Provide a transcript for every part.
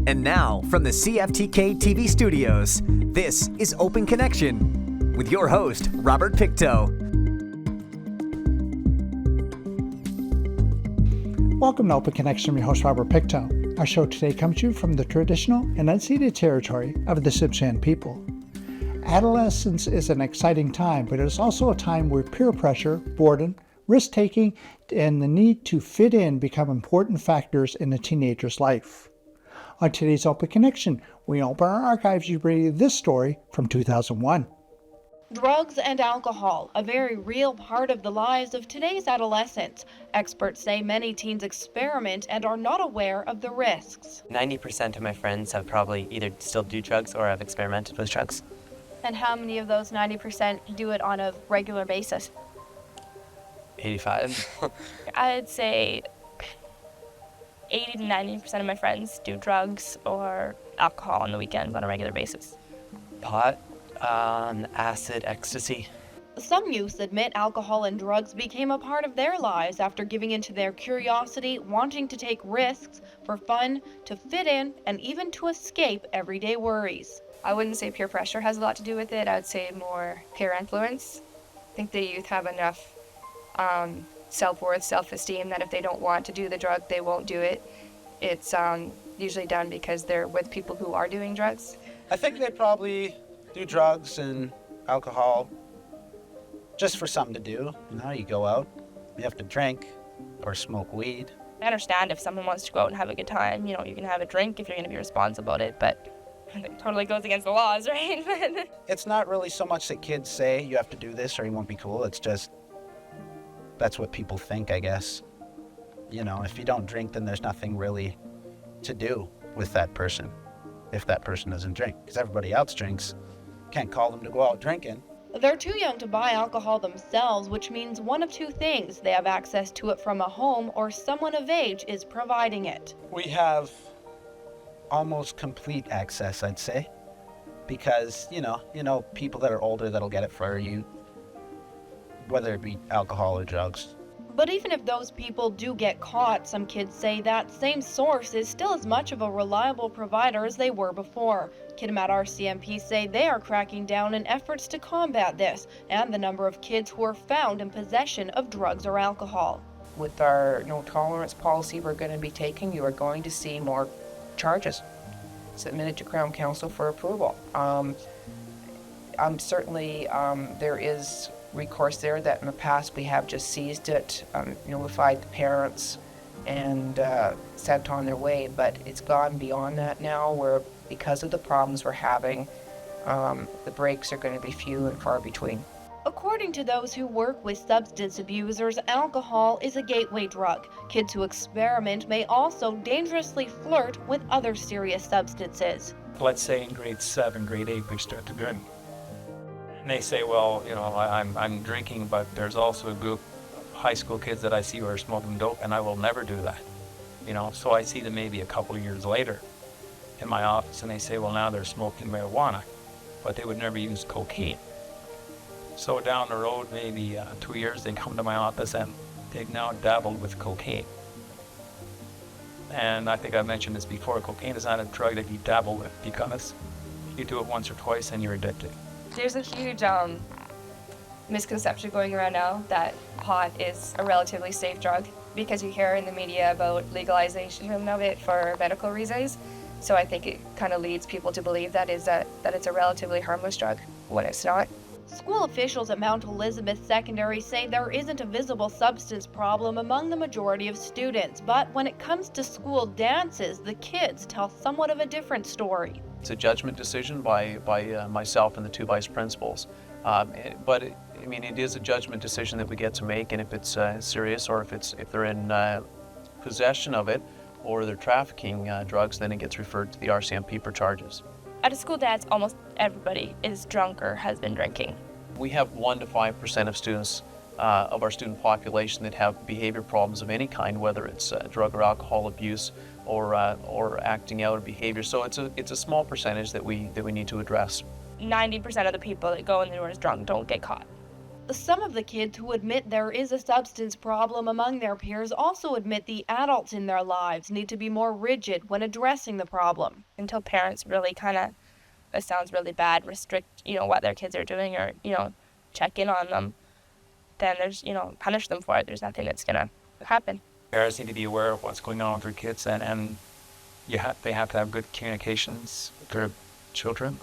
And now, from the CFTK-TV studios, this is Open Connection with your host, Robert Pictou. Welcome to Open Connection. I'm your host, Robert Pictou. Our show today comes to you from the traditional and unceded territory of the Sibshan people. Adolescence is an exciting time, but it is also a time where peer pressure, boredom, risk-taking, and the need to fit in become important factors in a teenager's life. On today's Open Connection, we open our archives to bring you this story from 2001. Drugs and alcohol, a very real part of the lives of today's adolescents. Experts say many teens experiment and are not aware of the risks. 90% of my friends have probably either still do drugs or have experimented with drugs. And how many of those 90% do it on a regular basis? 85. I'd say 80 to 90% of my friends do drugs or alcohol on the weekends on a regular basis. Pot, acid, ecstasy. Some youths admit alcohol and drugs became a part of their lives after giving into their curiosity, wanting to take risks for fun, to fit in, and even to escape everyday worries. I wouldn't say peer pressure has a lot to do with it. I would say more peer influence. I think the youth have enough self-worth, self-esteem that if they don't want to do the drug, they won't do it. It's usually done because they're with people who are doing drugs. I think they probably do drugs and alcohol just for something to do. You know, you go out, you have to drink or smoke weed. I understand if someone wants to go out and have a good time, you can have a drink if you're going to be responsible about it, but it totally goes against the laws, right? It's not really so much that kids say you have to do this or you won't be cool. It's just that's what people think, I guess. You know, if you don't drink, then there's nothing really to do with that person if that person doesn't drink, because everybody else drinks. Can't call them to go out drinking. They're too young to buy alcohol themselves, which means one of two things: they have access to it from a home or someone of age is providing it. We have almost complete access, I'd say, because, you know, people that are older that'll get it for you, whether it be alcohol or drugs. But even if those people do get caught, some kids say that same source is still as much of a reliable provider as they were before. Kitimat RCMP say they are cracking down in efforts to combat this and the number of kids who are found in possession of drugs or alcohol. With our no tolerance policy we're going to be taking, you are going to see more charges submitted to Crown Council for approval. Certainly there is recourse there that in the past we have just seized it, notified the parents, and sent on their way. But it's gone beyond that now, where because of the problems we're having, the breaks are going to be few and far between. According to those who work with substance abusers, alcohol is a gateway drug. Kids who experiment may also dangerously flirt with other serious substances. Let's say in grade 7, grade 8, we start to drink. And they say, well, I'm drinking, but there's also a group of high school kids that I see who are smoking dope, and I will never do that. So I see them maybe a couple of years later in my office, and they say, well, now they're smoking marijuana, but they would never use cocaine. So down the road, maybe 2 years, they come to my office and they've now dabbled with cocaine. And I think I mentioned this before, cocaine is not a drug that you dabble with because you do it once or twice and you're addicted. There's a huge misconception going around now that pot is a relatively safe drug because you hear in the media about legalization of it for medical reasons. So I think it kind of leads people to believe that it's a relatively harmless drug when it's not. School officials at Mount Elizabeth Secondary say there isn't a visible substance problem among the majority of students, but when it comes to school dances, the kids tell somewhat of a different story. It's a judgment decision by myself and the two vice principals, but it is a judgment decision that we get to make, and if it's serious or if they're in possession of it or they're trafficking drugs, then it gets referred to the RCMP for charges. At a school dance, almost everybody is drunk or has been drinking. We have 1 to 5% of students of our student population that have behavior problems of any kind, whether it's drug or alcohol abuse or acting out of behavior. So it's a small percentage that we need to address. 90% of the people that go in the doors drunk don't get caught. Some of the kids who admit there is a substance problem among their peers also admit the adults in their lives need to be more rigid when addressing the problem. Until parents really kind of, it sounds really bad, restrict, what their kids are doing or, check in on them, then there's, punish them for it. There's nothing that's going to happen. Parents need to be aware of what's going on with their kids, and they have to have good communications with their children.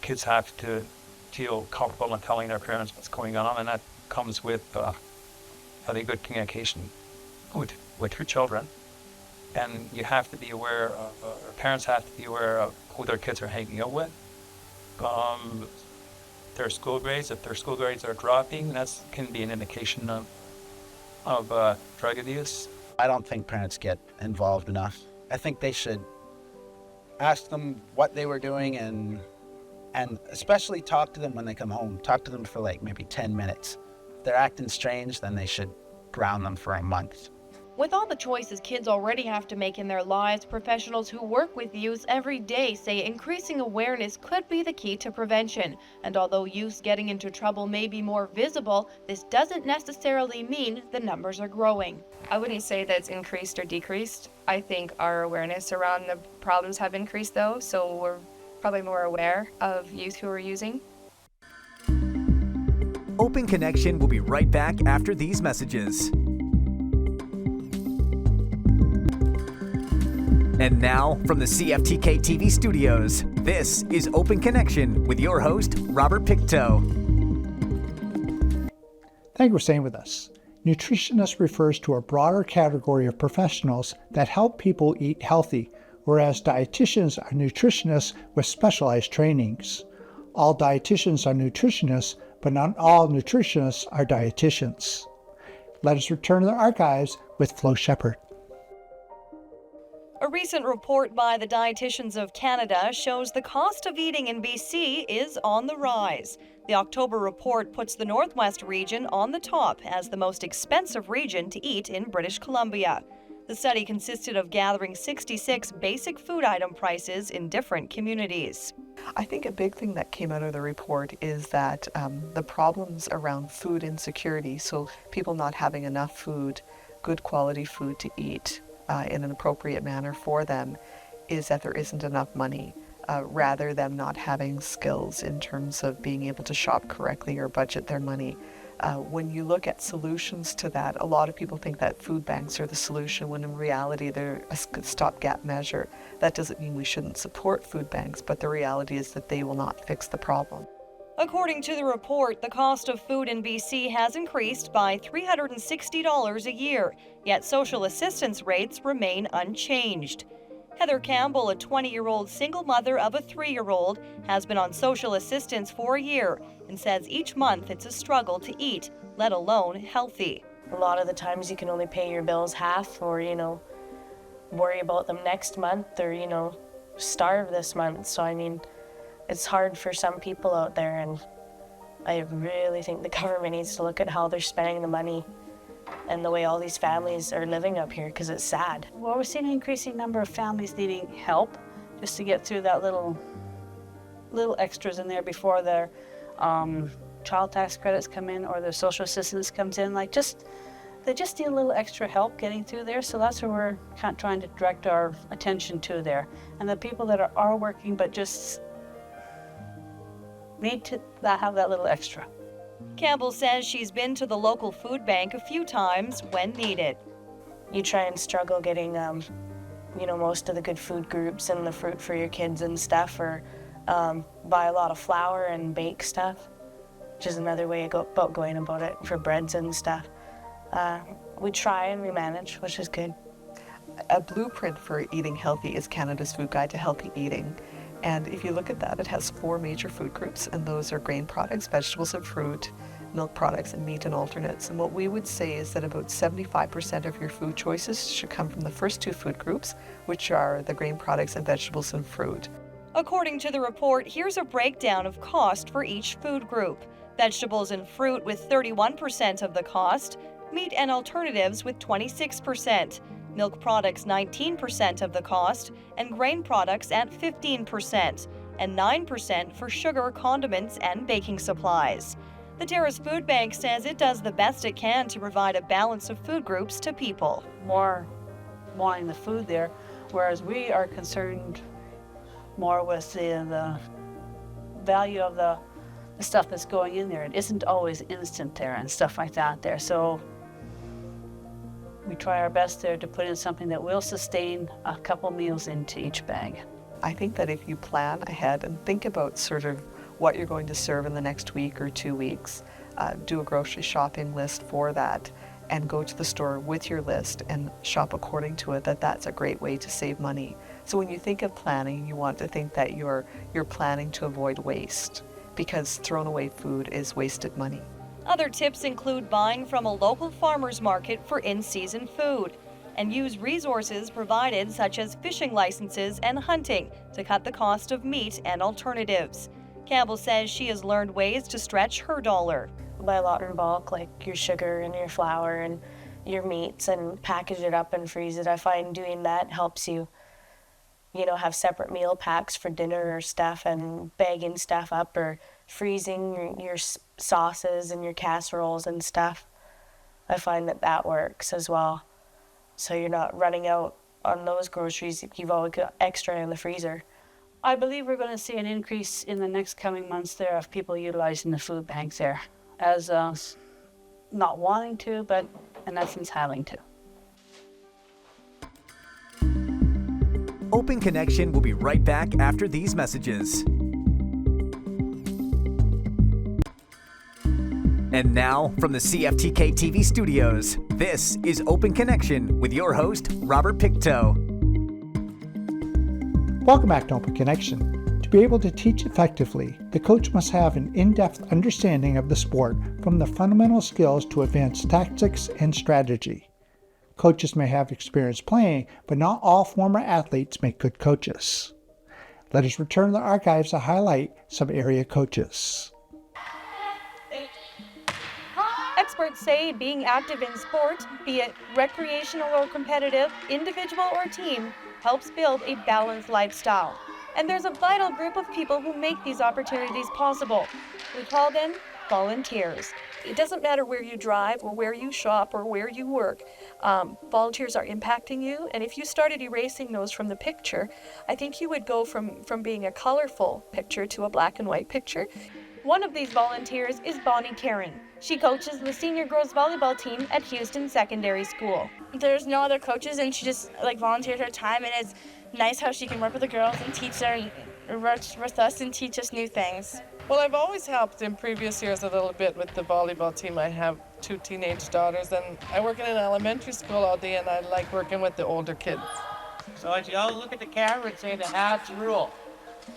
Kids have to feel comfortable in telling their parents what's going on, and that comes with having good communication with your children. And you have to be aware of, parents have to be aware of who their kids are hanging out with. Their school grades, if their school grades are dropping, that can be an indication of drug abuse. I don't think parents get involved enough. I think they should ask them what they were doing and especially talk to them when they come home. Talk to them for maybe 10 minutes. If they're acting strange, then they should ground them for a month. With all the choices kids already have to make in their lives, professionals who work with youth every day say increasing awareness could be the key to prevention. And although youth getting into trouble may be more visible, this doesn't necessarily mean the numbers are growing. I wouldn't say that it's increased or decreased. I think our awareness around the problems have increased though, so we're probably more aware of youth who are using. Open Connection will be right back after these messages. And now, from the CFTK-TV studios, this is Open Connection with your host, Robert Pictou. Thank you for staying with us. Nutritionist refers to a broader category of professionals that help people eat healthy, whereas dietitians are nutritionists with specialized trainings. All dietitians are nutritionists, but not all nutritionists are dietitians. Let us return to the archives with Flo Shepherd. A recent report by the Dietitians of Canada shows the cost of eating in BC is on the rise. The October report puts the Northwest region on the top as the most expensive region to eat in British Columbia. The study consisted of gathering 66 basic food item prices in different communities. I think a big thing that came out of the report is that the problems around food insecurity, so people not having enough food, good quality food to eat in an appropriate manner for them, is that there isn't enough money, rather than not having skills in terms of being able to shop correctly or budget their money. When you look at solutions to that, a lot of people think that food banks are the solution, when in reality they're a stopgap measure. That doesn't mean we shouldn't support food banks, but the reality is that they will not fix the problem. According to the report, the cost of food in BC has increased by $360 a year, yet social assistance rates remain unchanged. Heather Campbell, a 20-year-old single mother of a 3-year-old, has been on social assistance for a year and says each month it's a struggle to eat, let alone healthy. A lot of the times you can only pay your bills half or, worry about them next month or, starve this month. So, it's hard for some people out there, and I really think the government needs to look at how they're spending the money and the way all these families are living up here, because it's sad. Well, we're seeing an increasing number of families needing help just to get through that little extras in there before their child tax credits come in or their social assistance comes in. They just need a little extra help getting through there, so that's where we're kind of trying to direct our attention to there. And the people that are working but just need to have that little extra. Campbell says she's been to the local food bank a few times when needed. You try and struggle getting, most of the good food groups and the fruit for your kids and stuff, or buy a lot of flour and bake stuff, which is another way about going about it for breads and stuff. We try and we manage, which is good. A blueprint for eating healthy is Canada's Food Guide to Healthy Eating. And if you look at that, it has 4 major food groups, and those are grain products, vegetables and fruit, milk products, and meat and alternates. And what we would say is that about 75% of your food choices should come from the first 2 food groups, which are the grain products and vegetables and fruit. According to the report, here's a breakdown of cost for each food group. Vegetables and fruit with 31% of the cost, meat and alternatives with 26%. Milk products 19% of the cost, and grain products at 15%. and 9% for sugar, condiments, and baking supplies. The Terrace Food Bank says it does the best it can to provide a balance of food groups to people. More wanting the food there, whereas we are concerned more with the value of the stuff that's going in there. It isn't always instant there and stuff like that there. So we try our best there to put in something that will sustain a couple meals into each bag. I think that if you plan ahead and think about sort of what you're going to serve in the next week or 2 weeks, do a grocery shopping list for that, and go to the store with your list and shop according to it, that's a great way to save money. So when you think of planning, you want to think that you're planning to avoid waste, because thrown away food is wasted money. Other tips include buying from a local farmer's market for in-season food and use resources provided such as fishing licenses and hunting to cut the cost of meat and alternatives. Campbell says she has learned ways to stretch her dollar. Buy a lot in bulk, like your sugar and your flour and your meats, and package it up and freeze it. I find doing that helps you, have separate meal packs for dinner or stuff, and bagging stuff up or freezing your sauces and your casseroles and stuff. I find that works as well. So you're not running out on those groceries. You've always got extra in the freezer. I believe we're going to see an increase in the next coming months there of people utilizing the food banks there, as not wanting to, but in essence having to. Open Connection will be right back after these messages. And now, from the CFTK-TV studios, this is Open Connection with your host, Robert Pictou. Welcome back to Open Connection. To be able to teach effectively, the coach must have an in-depth understanding of the sport, from the fundamental skills to advanced tactics and strategy. Coaches may have experience playing, but not all former athletes make good coaches. Let us return to the archives to highlight some area coaches. Experts say being active in sport, be it recreational or competitive, individual or team, helps build a balanced lifestyle. And there's a vital group of people who make these opportunities possible. We call them volunteers. It doesn't matter where you drive or where you shop or where you work. Volunteers are impacting you, and if you started erasing those from the picture, I think you would go from being a colorful picture to a black and white picture. One of these volunteers is Bonnie Karen. She coaches the senior girls volleyball team at Houston Secondary School. There's no other coaches, and she just volunteers her time, and it's nice how she can work with the girls and teach them, work with us and teach us new things. Well, I've always helped in previous years a little bit with the volleyball team. I have 2 teenage daughters, and I work in an elementary school all day, and I like working with the older kids. So as you all look at the camera and say the halves rule.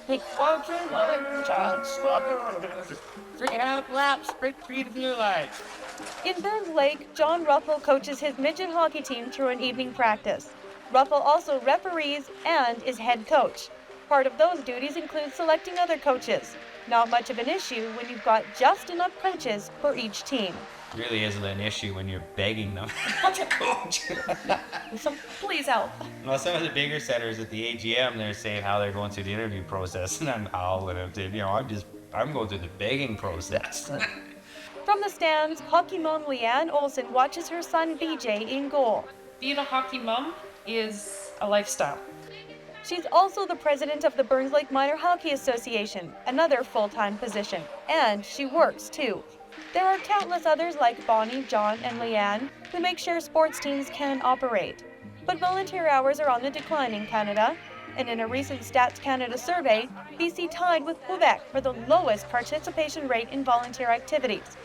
3.5 laps, sprint 3 to blue line. In Burns Lake, John Ruffle coaches his midget hockey team through an evening practice. Ruffle also referees and is head coach. Part of those duties include selecting other coaches. Not much of an issue when you've got just enough coaches for each team. It really isn't an issue when you're begging them to coach. So please help. Well, some of the bigger centers at the AGM, they're saying how they're going through the interview process, and I'm howling at them. I'm going through the begging process. From the stands, hockey mom Leanne Olsen watches her son BJ in goal. Being a hockey mom is a lifestyle. She's also the president of the Burns Lake Minor Hockey Association, another full-time position, and she works too. There are countless others like Bonnie, John, and Leanne who make sure sports teams can operate. But volunteer hours are on the decline in Canada, and in a recent Stats Canada survey, BC tied with Quebec for the lowest participation rate in volunteer activities.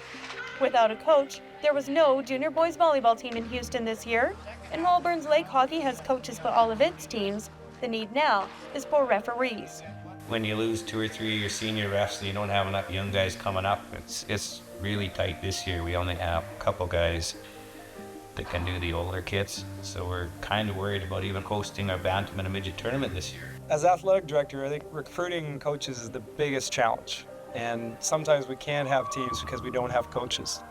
Without a coach, there was no junior boys volleyball team in Houston this year, and while Burns Lake Hockey has coaches for all of its teams, the need now is for referees. When you lose 2 or 3 of your senior refs and you don't have enough young guys coming up, it's really tight this year. We only have a couple guys that can do the older kids, so we're kind of worried about even hosting our bantam and a midget tournament this year. As athletic director, I think recruiting coaches is the biggest challenge, and sometimes we can't have teams because we don't have coaches.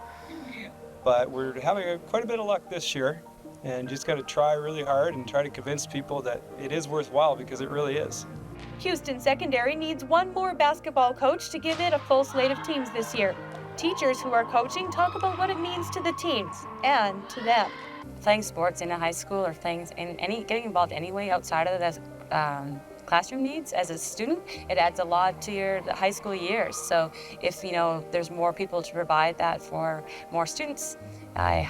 But we're having quite a bit of luck this year, and just got to try really hard and try to convince people that it is worthwhile, because it really is. Houston Secondary needs one more basketball coach to give it a full slate of teams this year. Teachers who are coaching talk about what it means to the teams and to them. Playing sports in a high school or things in getting involved anyway outside of the classroom needs as a student, it adds a lot to your high school years. So if there's more people to provide that for more students, I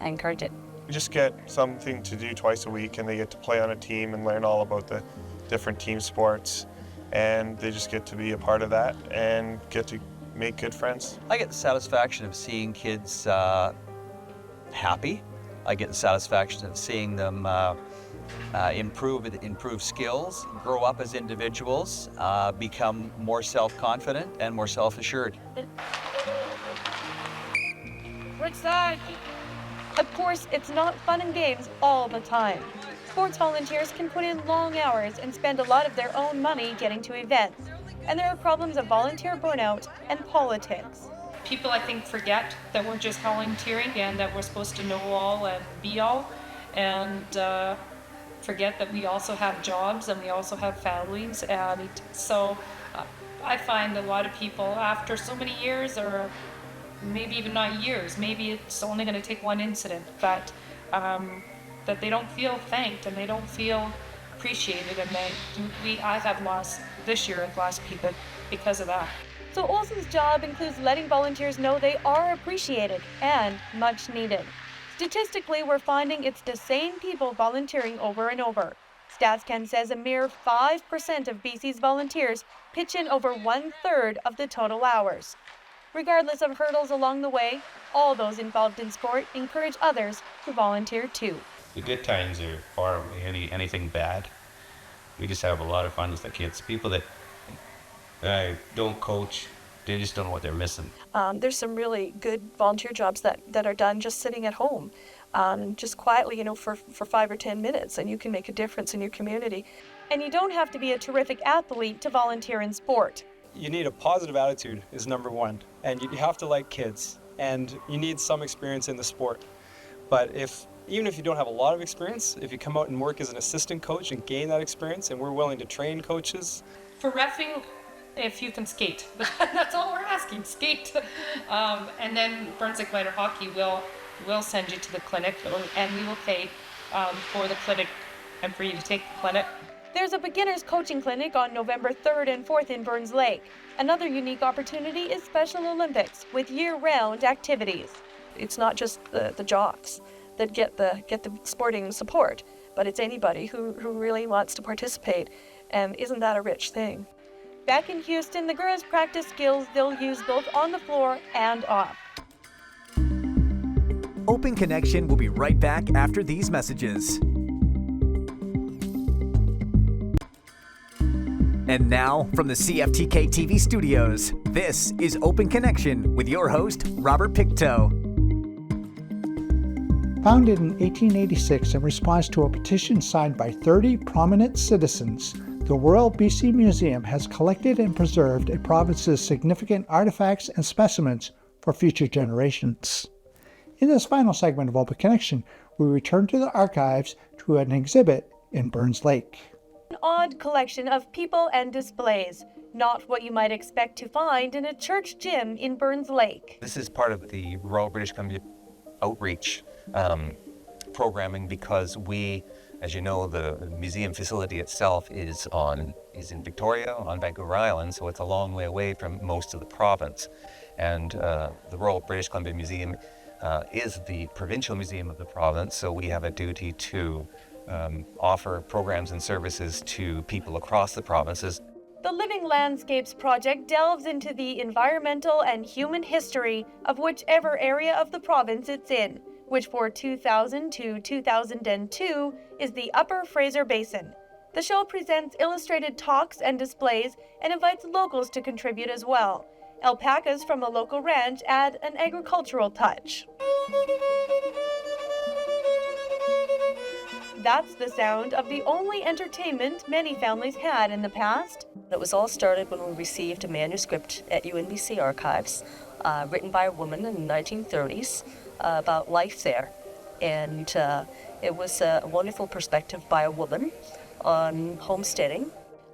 encourage it. We just get something to do twice a week, and they get to play on a team and learn all about the different team sports, and they just get to be a part of that and get to make good friends. I get the satisfaction of seeing kids happy. I get the satisfaction of seeing them improve skills, grow up as individuals, become more self-confident and more self-assured. Which side? Of course, it's not fun and games all the time. Sports volunteers can put in long hours and spend a lot of their own money getting to events. And there are problems of volunteer burnout and politics. People, I think, forget that we're just volunteering and that we're supposed to know all and be all, and forget that we also have jobs and we also have families. And so I find a lot of people, after so many years, or maybe even not years, maybe it's only going to take one incident, but that they don't feel thanked and they don't feel appreciated, and I have lost this year, I've lost people because of that. So Olson's job includes letting volunteers know they are appreciated and much needed. Statistically, we're finding it's the same people volunteering over and over. StatsCan says a mere 5% of BC's volunteers pitch in over 1/3 of the total hours. Regardless of hurdles along the way, all those involved in sport encourage others to volunteer too. The good times are far away anything bad. We just have a lot of fun with the kids. People that don't coach, they just don't know what they're missing. There's some really good volunteer jobs that are done just sitting at home, just quietly, for 5 or 10 minutes, and you can make a difference in your community. And you don't have to be a terrific athlete to volunteer in sport. You need a positive attitude is number one, and you have to like kids, and you need some experience in the sport. But even if you don't have a lot of experience, if you come out and work as an assistant coach and gain that experience, and we're willing to train coaches. For reffing, if you can skate, that's all we're asking, skate. And then Burns Lake Minor Hockey will send you to the clinic, and we will pay for the clinic and for you to take the clinic. There's a beginner's coaching clinic on November 3rd and 4th in Burns Lake. Another unique opportunity is Special Olympics with year-round activities. It's not just the jocks that get the sporting support, but it's anybody who really wants to participate, and isn't that a rich thing? Back in Houston, the girls practice skills they'll use both on the floor and off. Open Connection will be right back after these messages. And now, from the CFTK-TV studios, this is Open Connection with your host, Robert Pictou. Founded in 1886 in response to a petition signed by 30 prominent citizens, the Royal BC Museum has collected and preserved a province's significant artifacts and specimens for future generations. In this final segment of Open Connection, we return to the archives to an exhibit in Burns Lake. An odd collection of people and displays, not what you might expect to find in a church gym in Burns Lake. This is part of the Royal British Columbia outreach programming, because we, as you know, the museum facility itself is in Victoria on Vancouver Island, so it's a long way away from most of the province. And the Royal British Columbia Museum is the provincial museum of the province, so we have a duty to offer programs and services to people across the provinces. The Living Landscapes project delves into the environmental and human history of whichever area of the province it's in, which for 2000 to 2002 is the Upper Fraser Basin. The show presents illustrated talks and displays and invites locals to contribute as well. Alpacas from a local ranch add an agricultural touch. That's the sound of the only entertainment many families had in the past. It was all started when we received a manuscript at UNBC Archives, written by a woman in the 1930s about life there. And it was a wonderful perspective by a woman on homesteading.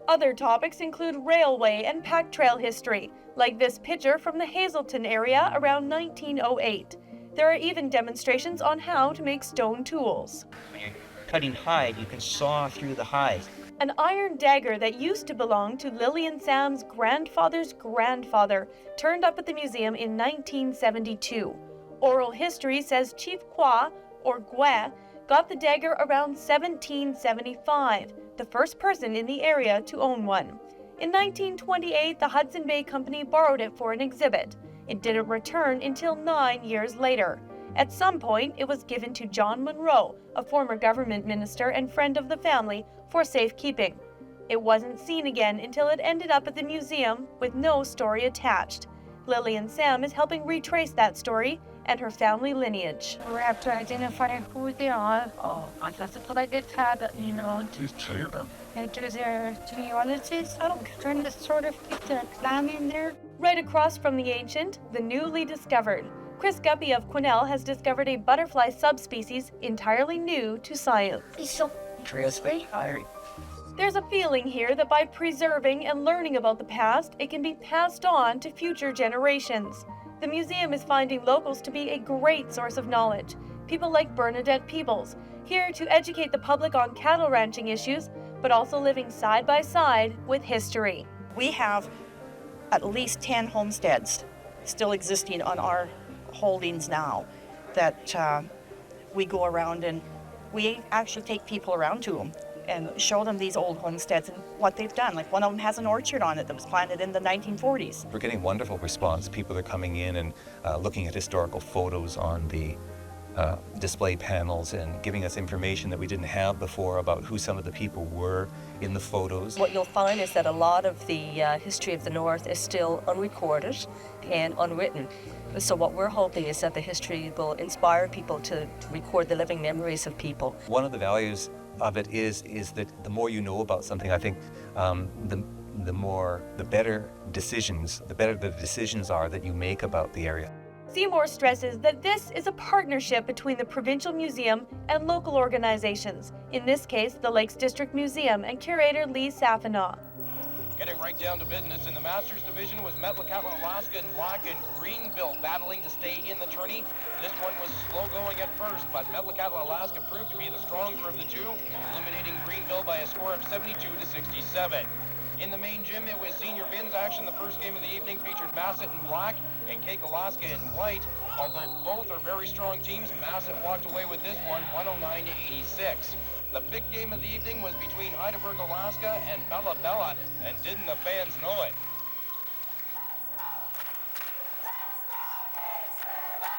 Other topics include railway and pack trail history, like this picture from the Hazelton area around 1908. There are even demonstrations on how to make stone tools. When you're cutting hide, you can saw through the hide. An iron dagger that used to belong to Lily and Sam's grandfather's grandfather turned up at the museum in 1972. Oral history says Chief Kwa, or Gwe, got the dagger around 1775, the first person in the area to own one. In 1928, the Hudson Bay Company borrowed it for an exhibit. It didn't return until 9 years later. At some point, it was given to John Monroe, a former government minister and friend of the family, for safekeeping. It wasn't seen again until it ended up at the museum with no story attached. Lily and Sam is helping retrace that story and her family lineage. We have to identify who they are. That's a polite habit, and to their genealogies. Trying to sort of keep their clan in there. Right across from the ancient, the newly discovered. Chris Guppy of Quesnel has discovered a butterfly subspecies entirely new to science. There's a feeling here that by preserving and learning about the past, it can be passed on to future generations. The museum is finding locals to be a great source of knowledge. People like Bernadette Peebles, here to educate the public on cattle ranching issues, but also living side by side with history. We have at least 10 homesteads still existing on our holdings now that we go around and we actually take people around to them and show them these old homesteads and what they've done. Like one of them has an orchard on it that was planted in the 1940s. We're getting wonderful response. People are coming in and looking at historical photos on the display panels and giving us information that we didn't have before about who some of the people were in the photos. What you'll find is that a lot of the history of the North is still unrecorded and unwritten. So what we're hoping is that the history will inspire people to record the living memories of people. One of the values of it is that the more you know about something, I think the better the decisions are that you make about the area. Seymour stresses that this is a partnership between the Provincial Museum and local organizations, in this case, the Lakes District Museum and curator Lee Safanaugh. Getting right down to business in the Masters Division was Metlakatla, Alaska in black and Greenville battling to stay in the tourney. This one was slow going at first, but Metlakatla, Alaska proved to be the stronger of the two, eliminating Greenville by a score of 72-67. In the main gym, it was senior men's action. The first game of the evening featured Masset in black and Cake Alaska in white. Although both are very strong teams, Masset walked away with this one 109-86. The big game of the evening was between Heidelberg, Alaska and Bella Bella, and didn't the fans know it?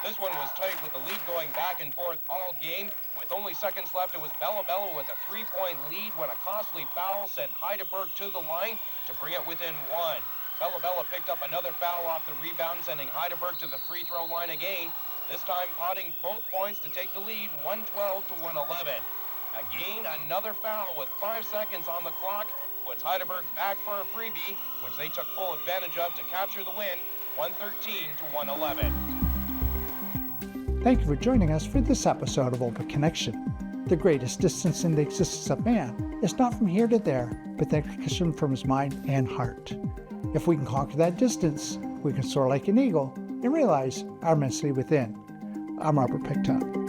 This one was tight with the lead going back and forth all game. With only seconds left, it was Bella Bella with a 3-point lead when a costly foul sent Heidelberg to the line to bring it within one. Bella Bella picked up another foul off the rebound, sending Heidelberg to the free throw line again, this time potting both points to take the lead 112-111. Again, another foul with 5 seconds on the clock puts Heidelberg back for a freebie, which they took full advantage of to capture the win 113-111. Thank you for joining us for this episode of Open Connection. The greatest distance in the existence of man is not from here to there, but the connection from his mind and heart. If we can conquer that distance, we can soar like an eagle and realize our immensity within. I'm Robert Pictou.